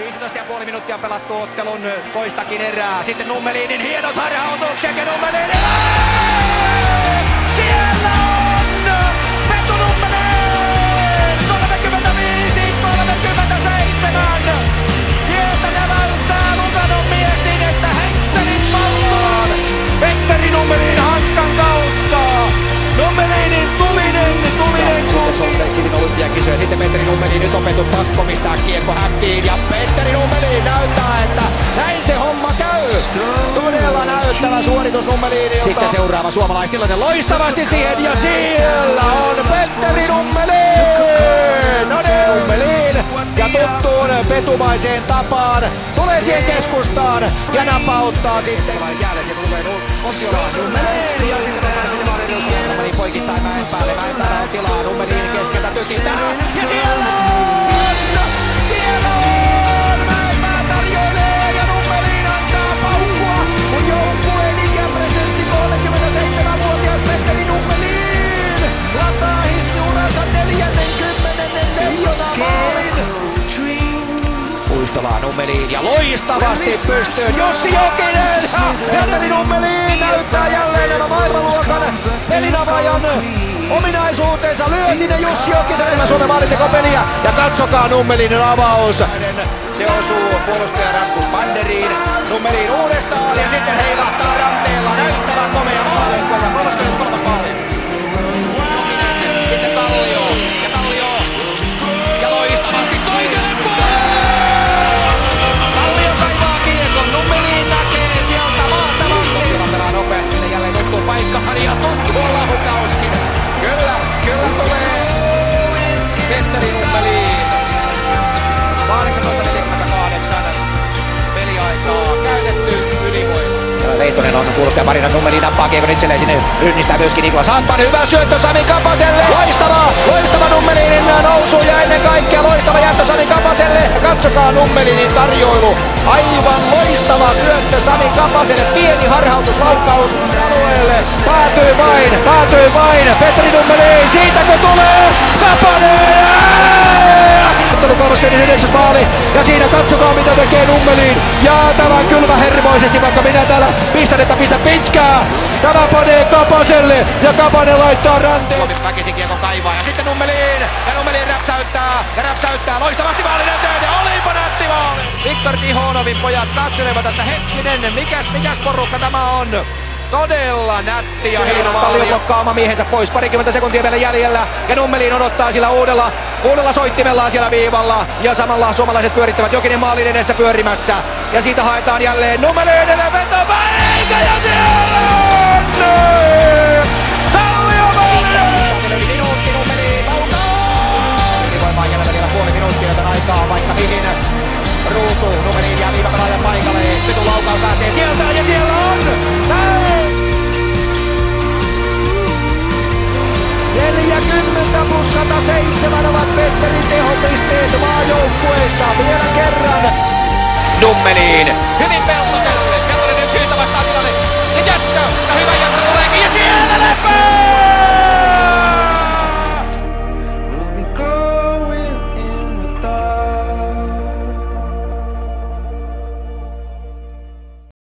15,5 minuuttia pelattu ottelun toistakin erää. Sitten Nummelinin hienot harhautukset ja Nummelinin... Siellä on Petu Nummelin! 35-37! Sieltä näväyttää Luganon mies niin, että Henkselin mallaan Petteri Nummelin hanskan kautta. Nummelinin tulinen Sitten olympiakisoja. Sitten Petteri Nummelin nyt opetut pakko pistää kiekko häkkiin. Ja Petteri Nummelin näyttää, että näin se homma käy. Todella näyttävä suoritus Nummelinilta. Sitten seuraava suomalaistilanne loistavasti siihen. Ja siellä on Petteri Nummelin. No niin, Nummelin. Ja tuttuun petumaiseen tapaan tulee siihen keskustaan ja napauttaa sitten. Nummelin poikittain mäen päälle on tilaa. Nummelin keskeltä tykittää. Ja siellä on! Mäenpää tarjoilee ja Nummelin antaa paukkua. Kun joukkueen ikäpresidentti 37-vuotias Petteri Nummelin lataa historiansa 40. leijonamaalin. Puistola Nummelin ja loistavasti pystyyn Jussi Jokinen! Petteri Nummelin näyttää jälleen nämä maailmanluokan pelinavaajan ominaisuutensa. Lyö sinne Jussi Jokisen enemmän Suomen maalintekopeliä. Ja katsokaa Nummelinin avaus. Se osuu puolustaja Rasmus Panderiin. Nummelin uudestaan ja sitten heilahtaa ranteella. Näyttävä komea maali. Ja 33. maali. Jokinen, sitten Kallio. Ja Kallio. Ja loistavasti toiselle puolelle. Kallio kaivaa kiekon. Nummelin näkee sieltä mahtavasti. Kallio pelaa nopeasti sinne jälleen tuttuun paikkaan. Ja tuttu on Lahukauskin. Kyllä tulee Petteri Nummelin. 18.48 peliaikaa käytetty ylivoima. Leitonen on kulkea parina. Nummelin nappaa kiekon itselleen sinne. Rynnistää myöskin Niklas Hamppan. Hyvä syöttö Sami Kapaselle. Loistava Nummelinin nousu ja ennen kaikkea loistava jättö Sami Kapaselle. Katsokaa Nummelinin tarjoilu. Aivan loistava syöttö Sami Kapaselle. Pieni harhautuslaukaus alueelle. Päätyy vain. Petteri Nummelin. Siitä kun tulee Kapanen. 39. maali. Ja siinä katsokaa mitä tekee Nummelin. Jäätävän kylmähermoisesti, vaikka minä täällä pistän pitkää. Tämä panee Kapaselle ja Kapanen laittaa ranteen. Väkisin kiekko kaivaa ja sitten Nummelin. Ja Nummelin räpsäyttää loistavasti maalin eteen. Ja olipa nätti maali. Viktor Tihonovin pojat katselevat, että hetkinen, mikäs porukka tämä on. Todella nätti ja hieno maali. Kallio blokkaa oma miehensä pois, 20 sekuntia vielä jäljellä. Ja Nummelin odottaa sillä uudella soittimellaan siellä viivalla. Ja samalla suomalaiset pyörittävät Jokinen maalin edessä pyörimässä. Ja siitä haetaan jälleen Nummelin edelleen vetoa. Eikä ja siellä on! Kallio maali! Minuutti Nummelin laukaa! Ylivoimaa jäljellä vielä puoli minuuttia, joten aikaa vaikka mihin. Ruutu, Nummelin jää viivapelaajan paikalle. Petun laukaus lähtee sieltä ja siellä on! 40+107 ovat Petterin tehopisteet maajoukkueessa vielä kerran. Nummelin hyvin Peltoselle.